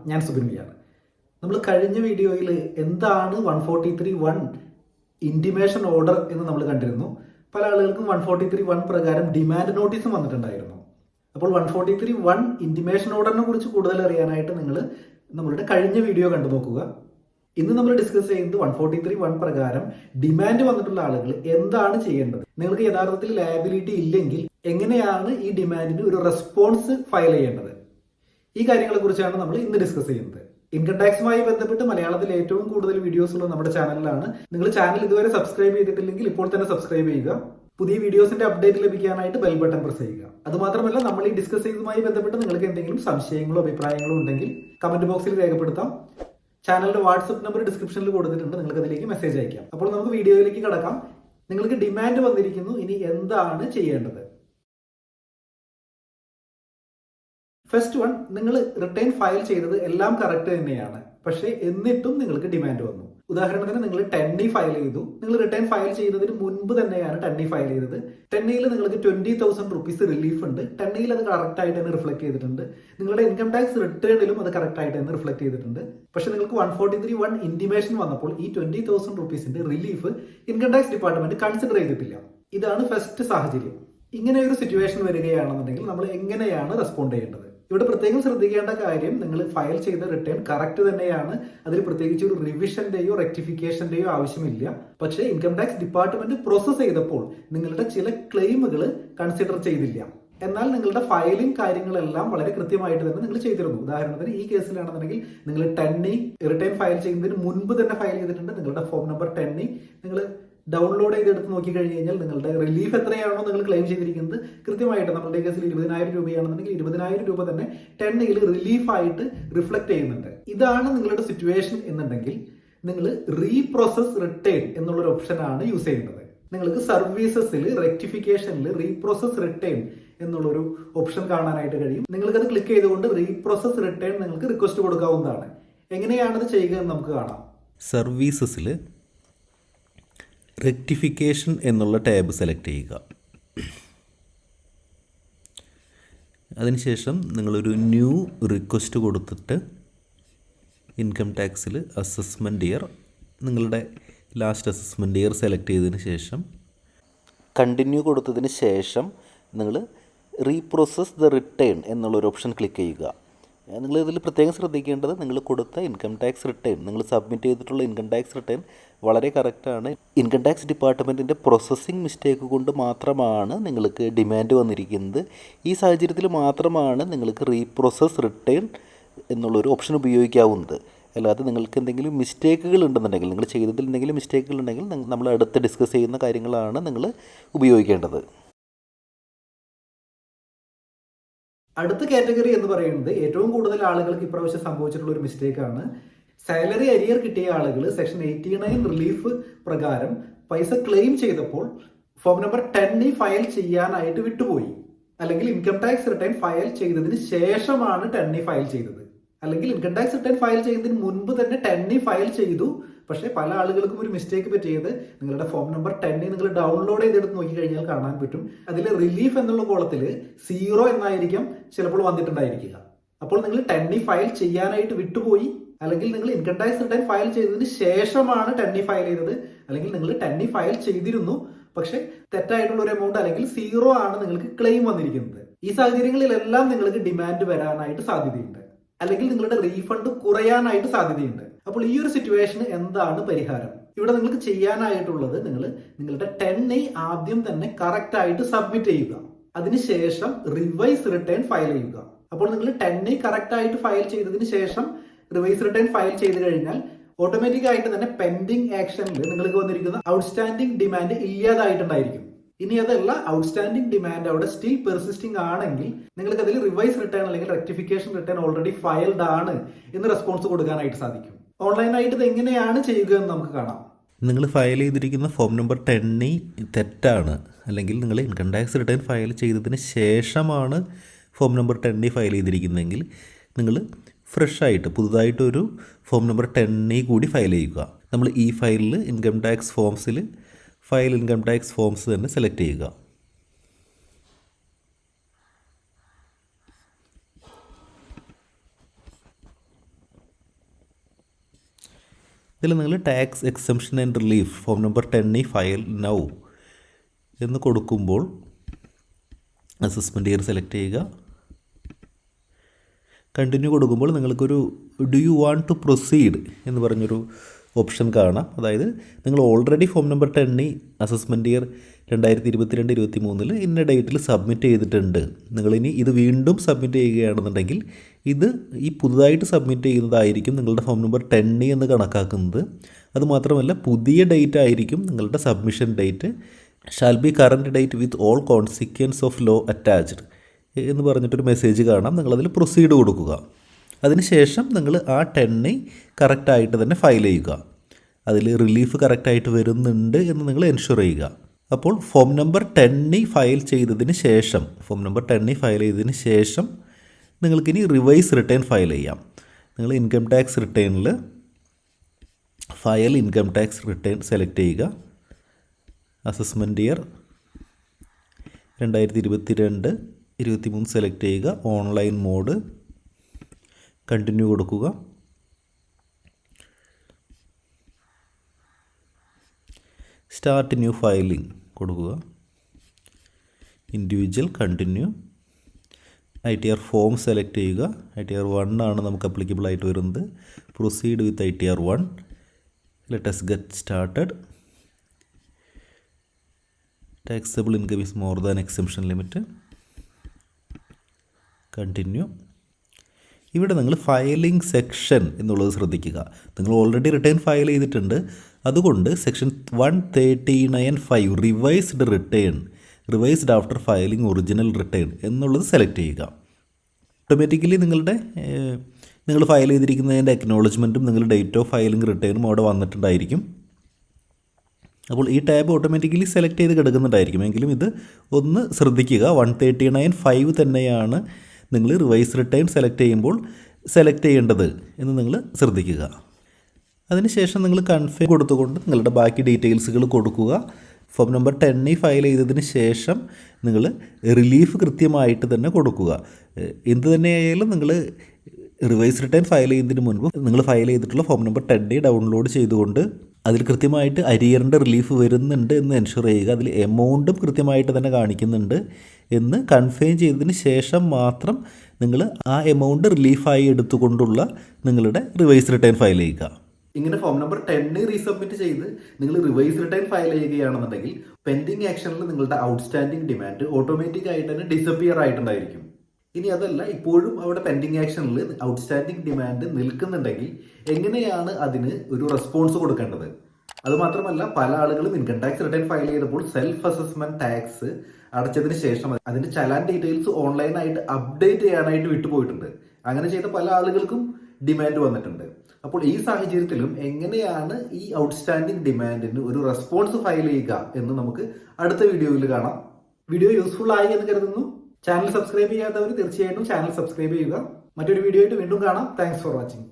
ഞാൻ സുബിൻ VR. നമ്മൾ കഴിഞ്ഞ വീഡിയോയിൽ എന്താണ് 143(1) ഇൻറ്റിമേഷൻ ഓർഡർ എന്ന് നമ്മൾ കണ്ടിരുന്നു. പല ആളുകൾക്കും 143(1) പ്രകാരം ഡിമാൻഡ് നോട്ടീസും വന്നിട്ടുണ്ടായിരുന്നു. അപ്പോൾ 143(1) ഇൻറ്റിമേഷൻ ഓർഡറിനെ കുറിച്ച് കൂടുതൽ അറിയാനായിട്ട് നിങ്ങൾ നമ്മളുടെ കഴിഞ്ഞ വീഡിയോ കണ്ടു നോക്കുക. ഇന്ന് നമ്മൾ ഡിസ്കസ് ചെയ്യുന്നത് 143(1) പ്രകാരം ഡിമാൻഡ് വന്നിട്ടുള്ള ആളുകൾ എന്താണ് ചെയ്യേണ്ടത്, നിങ്ങൾക്ക് യഥാർത്ഥത്തിൽ ലയബിലിറ്റി ഇല്ലെങ്കിൽ എങ്ങനെയാണ് ഈ ഡിമാൻഡിന് ഒരു റെസ്പോൺസ് ഫയൽ ചെയ്യേണ്ടത്, ഈ കാര്യങ്ങളെ കുറിച്ചാണ് നമ്മൾ ഇന്ന് ഡിസ്കസ് ചെയ്യുന്നത്. ഇൻകം ടാക്സുമായി ബന്ധപ്പെട്ട് മലയാളത്തിൽ ഏറ്റവും കൂടുതൽ വീഡിയോസ് ഉള്ളത് നമ്മുടെ ചാനലിലാണ്. നിങ്ങൾ ചാനൽ ഇതുവരെ സബ്സ്ക്രൈബ് ചെയ്തിട്ടില്ലെങ്കിൽ ഇപ്പോൾ തന്നെ സബ്സ്ക്രൈബ് ചെയ്യുക. പുതിയ വീഡിയോസിന്റെ അപ്ഡേറ്റ് ലഭിക്കാനായിട്ട് ബെൽ ബട്ടൺ പ്രസ് ചെയ്യുക. അതുമാത്രമല്ല, നമ്മൾ ഈ ഡിസ്കസ് ചെയ്തതുമായി ബന്ധപ്പെട്ട് നിങ്ങൾക്ക് എന്തെങ്കിലും സംശയങ്ങളോ അഭിപ്രായങ്ങളോ ഉണ്ടെങ്കിൽ കമന്റ് ബോക്സിൽ രേഖപ്പെടുത്താം. ചാനലിന്റെ വാട്സ്ആപ്പ് നമ്പർ ഡിസ്ക്രിപ്ഷനിൽ കൊടുത്തിട്ടുണ്ട്, നിങ്ങൾക്ക് അതിലേക്ക് മെസ്സേജ് അയക്കാം. അപ്പോൾ നമുക്ക് വീഡിയോയിലേക്ക് കടക്കാം. നിങ്ങൾക്ക് ഡിമാൻഡ് വന്നിരിക്കുന്നു, ഇനി എന്താണ് ചെയ്യേണ്ടത്? ഫസ്റ്റ് വൺ, നിങ്ങൾ റിട്ടേൺ ഫയൽ ചെയ്തത് എല്ലാം കറക്റ്റ് തന്നെയാണ്, പക്ഷേ എന്നിട്ടും നിങ്ങൾക്ക് ഡിമാൻഡ് വന്നു. ഉദാഹരണത്തിന് നിങ്ങൾ 10E ഫയൽ ചെയ്തു. നിങ്ങൾ റിട്ടേൺ ഫയൽ ചെയ്യുന്നതിന് മുൻപ് തന്നെയാണ് 10E ഫയൽ ചെയ്തത്. 10Eയിൽ നിങ്ങൾക്ക് 20,000 rupees റിലീഫ് ഉണ്ട്. 10Eയിൽ അത് കറക്റ്റ് ആയിട്ട് തന്നെ റിഫ്ലക്ട് ചെയ്തിട്ടുണ്ട്. നിങ്ങളുടെ ഇൻകം ടാക്സ് റിട്ടേണിലും അത് കറക്റ്റ് ആയിട്ട് തന്നെ റിഫ്ലക്ട് ചെയ്തിട്ടുണ്ട്. പക്ഷേ നിങ്ങൾക്ക് 143(1) ഇൻറ്റിമേഷൻ വന്നപ്പോൾ ഈ 20,000 rupeesന്റെ relief income tax department consider ചെയ്തിട്ടില്ല. ഇതാണ് ഫസ്റ്റ് സാഹചര്യം. ഇങ്ങനെ ഒരു സിറ്റുവേഷൻ വരികയാണെന്നുണ്ടെങ്കിൽ നമ്മൾ എങ്ങനെയാണ് റെസ്പോണ്ട് ചെയ്യേണ്ടത്? ഇവിടെ പ്രത്യേകം ശ്രദ്ധിക്കേണ്ട കാര്യം, നിങ്ങൾ ഫയൽ ചെയ്ത റിട്ടേൺ കറക്റ്റ് തന്നെയാണ്. അതിൽ പ്രത്യേകിച്ച് ഒരു റിവിഷന്റെയോ റെക്ടിഫിക്കേഷന്റെയോ ആവശ്യമില്ല. പക്ഷേ ഇൻകം ടാക്സ് ഡിപ്പാർട്ട്മെന്റ് പ്രോസസ് ചെയ്തപ്പോൾ നിങ്ങളുടെ ചില ക്ലെയിമുകൾ കൺസിഡർ ചെയ്തില്ല. എന്നാൽ നിങ്ങളുടെ ഫയലിംഗ് കാര്യങ്ങളെല്ലാം വളരെ കൃത്യമായിട്ട് തന്നെ നിങ്ങൾ ചെയ്തിരുന്നു. ഉദാഹരണത്തിന് ഈ കേസിലാണെന്നുണ്ടെങ്കിൽ നിങ്ങൾ 10E റിട്ടേൺ ഫയൽ ചെയ്യുന്നതിന് മുൻപ് തന്നെ ഫയൽ ചെയ്തിട്ടുണ്ട്. നിങ്ങളുടെ ഫോം നമ്പർ 10E നിങ്ങൾ ഡൗൺലോഡ് ചെയ്തെടുത്ത് നോക്കി കഴിഞ്ഞ് കഴിഞ്ഞാൽ നിങ്ങളുടെ റിലീഫ് എത്രയാണോ നിങ്ങൾ ക്ലെയിം ചെയ്തിരിക്കുന്നത് കൃത്യമായിട്ട്, നമ്മുടെ കേസിൽ 20,000 രൂപയാണെന്നുണ്ടെങ്കിൽ 20,000 രൂപ തന്നെ 10Eയിൽ റിലീഫായിട്ട് റിഫ്ലക്ട് ചെയ്യുന്നുണ്ട്. ഇതാണ് നിങ്ങളുടെ സിറ്റുവേഷൻ എന്നുണ്ടെങ്കിൽ നിങ്ങൾ റീപ്രോസസ് റിട്ടേൺ എന്നുള്ളൊരു ഓപ്ഷനാണ് യൂസ് ചെയ്യുന്നത്. നിങ്ങൾക്ക് സർവീസസിൽ റെക്ടിഫിക്കേഷനിൽ റീപ്രോസസ് റിട്ടേൺ എന്നുള്ളൊരു ഓപ്ഷൻ കാണാനായിട്ട് കഴിയും. നിങ്ങൾക്കത് ക്ലിക്ക് ചെയ്തുകൊണ്ട് റീപ്രോസസ് റിട്ടേൺ നിങ്ങൾക്ക് റിക്വസ്റ്റ് കൊടുക്കാവുന്നതാണ്. എങ്ങനെയാണത് ചെയ്യുക എന്ന് നമുക്ക് കാണാം. സർവീസസിൽ റെക്ടിഫിക്കേഷൻ എന്നുള്ള ടാബ് സെലക്ട് ചെയ്യുക. അതിനുശേഷം നിങ്ങളൊരു ന്യൂ റിക്വസ്റ്റ് കൊടുത്തിട്ട് ഇൻകം ടാക്സിൽ അസസ്മെൻറ്റ് ഇയർ, നിങ്ങളുടെ ലാസ്റ്റ് അസസ്മെൻറ്റ് ഇയർ സെലക്ട് ചെയ്തതിന് ശേഷം കണ്ടിന്യൂ കൊടുത്തതിന് ശേഷം നിങ്ങൾ റീപ്രോസസ് ദ റിട്ടേൺ എന്നുള്ളൊരു ഓപ്ഷൻ ക്ലിക്ക് ചെയ്യുക. നിങ്ങൾ ഇതിൽ പ്രത്യേകം ശ്രദ്ധിക്കേണ്ടത്, നിങ്ങൾ കൊടുത്ത ഇൻകം ടാക്സ് റിട്ടേൺ, നിങ്ങൾ സബ്മിറ്റ് ചെയ്തിട്ടുള്ള ഇൻകം ടാക്സ് റിട്ടേൺ വളരെ കറക്റ്റാണ്. ഇൻകം ടാക്സ് ഡിപ്പാർട്ട്മെൻറ്റിൻ്റെ പ്രോസസ്സിംഗ് മിസ്റ്റേക്ക് കൊണ്ട് മാത്രമാണ് നിങ്ങൾക്ക് ഡിമാൻഡ് വന്നിരിക്കുന്നത്. ഈ സാഹചര്യത്തിൽ മാത്രമാണ് നിങ്ങൾക്ക് റീപ്രോസസ് റിട്ടേൺ എന്നുള്ളൊരു ഓപ്ഷൻ ഉപയോഗിക്കാവുന്നത്. അല്ലാതെ നിങ്ങൾക്ക് എന്തെങ്കിലും മിസ്റ്റേക്കുകൾ ഉണ്ടെന്നുണ്ടെങ്കിൽ, നിങ്ങൾ ചെയ്തതിൽ എന്തെങ്കിലും മിസ്റ്റേക്കുകൾ ഉണ്ടെങ്കിൽ നമ്മൾ അടുത്ത് ഡിസ്കസ് ചെയ്യുന്ന കാര്യങ്ങളാണ് നിങ്ങൾ ഉപയോഗിക്കേണ്ടത്. അടുത്ത കാറ്റഗറി എന്ന് പറയുന്നത് ഏറ്റവും കൂടുതൽ ആളുകൾക്ക് ഇപ്രാവശ്യം സംഭവിച്ചിട്ടുള്ള ഒരു മിസ്റ്റേക്കാണ്. സാലറി അരിയർ കിട്ടിയ ആളുകൾ സെക്ഷൻ 89 റിലീഫ് പ്രകാരം പൈസ ക്ലെയിം ചെയ്തപ്പോൾ ഫോം നമ്പർ 10E ഫയൽ ചെയ്യാനായിട്ട് വിട്ടുപോയി. അല്ലെങ്കിൽ ഇൻകം ടാക്സ് റിട്ടേൺ ഫയൽ ചെയ്തതിന് ശേഷമാണ് 10E ഫയൽ ചെയ്തത്. അല്ലെങ്കിൽ ഇൻകം ടാക്സ് റിട്ടേൺ ഫയൽ ചെയ്യുന്നതിന് മുൻപ് തന്നെ 10E ഫയൽ ചെയ്തു. പക്ഷേ പല ആളുകൾക്കും ഒരു മിസ്റ്റേക്ക് പറ്റിയത്, നിങ്ങളുടെ ഫോം നമ്പർ 10E നിങ്ങൾ ഡൗൺലോഡ് ചെയ്തെടുത്ത് നോക്കിക്കഴിഞ്ഞാൽ കാണാൻ പറ്റും. അതിൽ റിലീഫ് എന്നുള്ള കോളത്തിൽ 0 എന്നായിരിക്കും ചിലപ്പോൾ വന്നിട്ടുണ്ടായിരിക്കുക. അപ്പോൾ നിങ്ങൾ 10E ഫയൽ ചെയ്യാനായിട്ട് വിട്ടുപോയി, അല്ലെങ്കിൽ നിങ്ങൾ ഇൻകം ടാക്സ് റിട്ടേൺ ഫയൽ ചെയ്തതിന് ശേഷമാണ് 10E ഫയൽ ചെയ്തത്, അല്ലെങ്കിൽ നിങ്ങൾ 10E ഫയൽ ചെയ്തിരുന്നു പക്ഷേ തെറ്റായിട്ടുള്ള ഒരു എമൗണ്ട് അല്ലെങ്കിൽ 0 ആണ് നിങ്ങൾക്ക് ക്ലെയിം വന്നിരിക്കുന്നത്. ഈ സാഹചര്യങ്ങളിലെല്ലാം നിങ്ങൾക്ക് ഡിമാൻഡ് വരാനായിട്ട് സാധ്യതയുണ്ട്, അല്ലെങ്കിൽ നിങ്ങളുടെ റീഫണ്ട് കുറയാനായിട്ട് സാധ്യതയുണ്ട്. അപ്പോൾ ഈ ഒരു സിറ്റുവേഷന് എന്താണ് പരിഹാരം? ഇവിടെ നിങ്ങൾക്ക് ചെയ്യാനായിട്ടുള്ളത്, നിങ്ങളുടെ 10E ആദ്യം തന്നെ കറക്റ്റ് ആയിട്ട് സബ്മിറ്റ് ചെയ്യുക. അതിനുശേഷം റിവൈസ് റിട്ടേൺ ഫയൽ ചെയ്യുക. അപ്പോൾ നിങ്ങൾ 10E കറക്റ്റ് ആയിട്ട് ഫയൽ ചെയ്തതിന് ശേഷം റിവൈസ് റിട്ടേൺ ഫയൽ ചെയ്ത് കഴിഞ്ഞാൽ ഓട്ടോമാറ്റിക് ആയിട്ട് തന്നെ പെൻഡിങ് ആക്ഷനിൽ നിങ്ങൾക്ക് വന്നിരിക്കുന്ന ഔട്ട്സ്റ്റാൻഡിംഗ് ഡിമാൻഡ് ഇല്ലാതായിട്ടുണ്ടായിരിക്കും. ഇനി അതല്ല, ഔട്ട്സ്റ്റാൻഡിംഗ് ഡിമാൻഡ് അവിടെ സ്റ്റിൽ പെർസിസ്റ്റിംഗ് ആണെങ്കിൽ നിങ്ങൾക്ക് അതിൽ റിവൈസ് റിട്ടേൺ അല്ലെങ്കിൽ റെക്ടിഫിക്കേഷൻ റിട്ടേൺ ഓൾറെഡി ഫയൽഡ് ആണ് എന്ന് റെസ്പോൺസ് കൊടുക്കാനായിട്ട് സാധിക്കും. ഓൺലൈനായിട്ട് ഇത് എങ്ങനെയാണ് ചെയ്യുക എന്ന് നമുക്ക് കാണാം. നിങ്ങൾ ഫയൽ ചെയ്തിരിക്കുന്ന ഫോം നമ്പർ 10E തെറ്റാണ്, അല്ലെങ്കിൽ നിങ്ങൾ ഇൻകം ടാക്സ് റിട്ടേൺ ഫയൽ ചെയ്തതിന് ശേഷമാണ് ഫോം നമ്പർ 10E ഫയൽ ചെയ്തിരിക്കുന്നതെങ്കിൽ നിങ്ങൾ ഫ്രഷായിട്ട് പുതുതായിട്ടൊരു ഫോം നമ്പർ 10E കൂടി ഫയൽ ചെയ്യുക. നമ്മൾ ഈ ഫയലിൽ ഇൻകം ടാക്സ് ഫോംസിൽ ഫയൽ ഇൻകം ടാക്സ് ഫോംസ് തന്നെ സെലക്ട് ചെയ്യുക. ഇതിൽ നിങ്ങൾ tax exemption and relief form number 10 file now എന്ന് കൊടുക്കുമ്പോൾ അസസ്മെൻറ്റ് ഇയർ സെലക്ട് ചെയ്യുക. കണ്ടിന്യൂ കൊടുക്കുമ്പോൾ നിങ്ങൾക്കൊരു do you want to proceed എന്ന് പറഞ്ഞൊരു ഓപ്ഷൻ കാണാം. അതായത് നിങ്ങൾ already form number 10 assessment year 2022-23 ഇന്ന ഡേറ്റിൽ സബ്മിറ്റ് ചെയ്തിട്ടുണ്ട്. നിങ്ങളിനി ഇത് വീണ്ടും സബ്മിറ്റ് ചെയ്യുകയാണെന്നുണ്ടെങ്കിൽ ഇത് ഈ പുതുതായിട്ട് സബ്മിറ്റ് ചെയ്യുന്നതായിരിക്കും നിങ്ങളുടെ ഫോം നമ്പർ 10 എന്ന് കണക്കാക്കുന്നത്. അതുമാത്രമല്ല പുതിയ ഡേറ്റ് ആയിരിക്കും നിങ്ങളുടെ submission date. Shall be current date with all consequence of law attached എന്ന് പറഞ്ഞിട്ടൊരു മെസ്സേജ് കാണാം. നിങ്ങളതിൽ പ്രൊസീഡ് കൊടുക്കുക. അതിനുശേഷം നിങ്ങൾ ആ 10 കറക്റ്റായിട്ട് തന്നെ ഫയൽ ചെയ്യുക. അതിൽ റിലീഫ് കറക്റ്റായിട്ട് വരുന്നുണ്ട് എന്ന് നിങ്ങൾ എൻഷുർ ചെയ്യുക. അപ്പോൾ ഫോം നമ്പർ 10 ഫയൽ ചെയ്തതിന് ശേഷം നിങ്ങൾക്കിനി റിവൈസ് റിട്ടേൺ ഫയൽ ചെയ്യാം. നിങ്ങൾ ഇൻകം ടാക്സ് റിട്ടേണിൽ file income tax return select ചെയ്യുക. അസസ്മെൻറ്റ് ഇയർ 2022-23 സെലക്ട് ചെയ്യുക. ഓൺലൈൻ മോഡ് കണ്ടിന്യൂ കൊടുക്കുക. സ്റ്റാർട്ട് ന്യൂ ഫയലിംഗ് കൊടുക്കുക. Individual continue. ITR form select ചെയ്യുക. ITR 1 ആണ് നമുക്ക് അപ്ലിക്കബിൾ ആയിട്ട് വരുന്നത്. Proceed with ITR 1. Let us get started. Taxable income is more than exemption limit. Continue. ഇവിടെ നിങ്ങൾ ഫയലിംഗ് സെക്ഷൻ എന്നുള്ളത് ശ്രദ്ധിക്കുക. നിങ്ങൾ ഓൾറെഡി റിട്ടേൺ ഫയൽ ചെയ്തിട്ടുണ്ട്. അതുകൊണ്ട് section 139(5) revised after filing original return എന്നുള്ളത് സെലക്ട് ചെയ്യുക. ഓട്ടോമാറ്റിക്കലി നിങ്ങൾ ഫയൽ ചെയ്തിരിക്കുന്നതിൻ്റെ അക്നോളജ്മെൻറ്റും നിങ്ങളുടെ ഡേറ്റ് ഓഫ് ഫയലിംഗ് റിട്ടേണും അവിടെ വന്നിട്ടുണ്ടായിരിക്കും. അപ്പോൾ ഈ ടാബ് ഓട്ടോമാറ്റിക്കലി സെലക്ട് ചെയ്ത് കിടക്കുന്നുണ്ടായിരിക്കും. എങ്കിലും ഇത് ഒന്ന് ശ്രദ്ധിക്കുക. 139(5) തന്നെയാണ് നിങ്ങൾ റിവൈസ് റിട്ടേൺ സെലക്ട് ചെയ്യുമ്പോൾ സെലക്ട് ചെയ്യേണ്ടത് എന്ന് നിങ്ങൾ ശ്രദ്ധിക്കുക. അതിനുശേഷം നിങ്ങൾ കൺഫേം കൊടുത്തുകൊണ്ട് നിങ്ങളുടെ ബാക്കി ഡീറ്റെയിൽസുകൾ കൊടുക്കുക. ഫോം നമ്പർ 10 ഫയൽ ചെയ്തതിന് ശേഷം നിങ്ങൾ റിലീഫ് കൃത്യമായിട്ട് തന്നെ കൊടുക്കുക. എന്ത് തന്നെയായാലും നിങ്ങൾ റിവൈസ് റിട്ടേൺ ഫയൽ ചെയ്യുന്നതിന് മുൻപ് നിങ്ങൾ ഫയൽ ചെയ്തിട്ടുള്ള ഫോം നമ്പർ 10 ഡൗൺലോഡ് ചെയ്തുകൊണ്ട് അതിൽ കൃത്യമായിട്ട് അരിയറിൻ്റെ റിലീഫ് വരുന്നുണ്ട് എന്ന് എൻഷുർ ചെയ്യുക. അതിൽ എമൗണ്ടും കൃത്യമായിട്ട് തന്നെ കാണിക്കുന്നുണ്ട് എന്ന് കൺഫേം ചെയ്തതിന് ശേഷം മാത്രം നിങ്ങൾ ആ എമൗണ്ട് റിലീഫായി എടുത്തുകൊണ്ടുള്ള നിങ്ങളുടെ റിവൈസ് റിട്ടേൺ ഫയൽ ചെയ്യുക. ഇങ്ങനെ ഫോം നമ്പർ 10 റീസബ്മിറ്റ് ചെയ്ത് നിങ്ങൾ റിവൈസ് റിട്ടേൺ ഫയൽ ചെയ്യുകയാണെന്നുണ്ടെങ്കിൽ പെൻഡിങ് ആക്ഷനിൽ നിങ്ങളുടെ ഔട്ട്സ്റ്റാൻഡിംഗ് ഡിമാൻഡ് ഓട്ടോമാറ്റിക് ആയിട്ട് തന്നെ ഡിസപ്പിയർ ആയിട്ടുണ്ടായിരിക്കും. ഇനി അതല്ല, ഇപ്പോഴും അവിടെ പെൻഡിങ് ആക്ഷനിൽ ഔട്ട്സ്റ്റാൻഡിംഗ് ഡിമാൻഡ് നിൽക്കുന്നുണ്ടെങ്കിൽ എങ്ങനെയാണ് അതിന് ഒരു റെസ്പോൺസ് കൊടുക്കേണ്ടത്? അതുമാത്രമല്ല, പല ആളുകളും ഇൻകം ടാക്സ് റിട്ടേൺ ഫയൽ ചെയ്തപ്പോൾ സെൽഫ് അസസ്മെന്റ് ടാക്സ് അടച്ചതിന് ശേഷം അതിന്റെ ചലാൻ ഡീറ്റെയിൽസ് ഓൺലൈനായിട്ട് അപ്ഡേറ്റ് ചെയ്യാനായിട്ട് വിട്ടുപോയിട്ടുണ്ട്. അങ്ങനെ ചെയ്ത പല ആളുകൾക്കും ഡിമാൻഡ് വന്നിട്ടുണ്ട്. അപ്പോൾ ഈ സാഹചര്യത്തിലും എങ്ങനെയാണ് ഈ ഔട്ട്സ്റ്റാൻഡിംഗ് ഡിമാൻഡിന് ഒരു റെസ്പോൺസ് ഫയൽ ചെയ്യുക എന്ന് നമുക്ക് അടുത്ത വീഡിയോയിൽ കാണാം. വീഡിയോ യൂസ്ഫുൾ ആയി എന്ന് കരുതുന്നു. ചാനൽ സബ്സ്ക്രൈബ് ചെയ്യാത്തവർ തീർച്ചയായിട്ടും ചാനൽ സബ്സ്ക്രൈബ് ചെയ്യുക. മറ്റൊരു വീഡിയോ ആയിട്ട് വീണ്ടും കാണാം. Thanks for watching.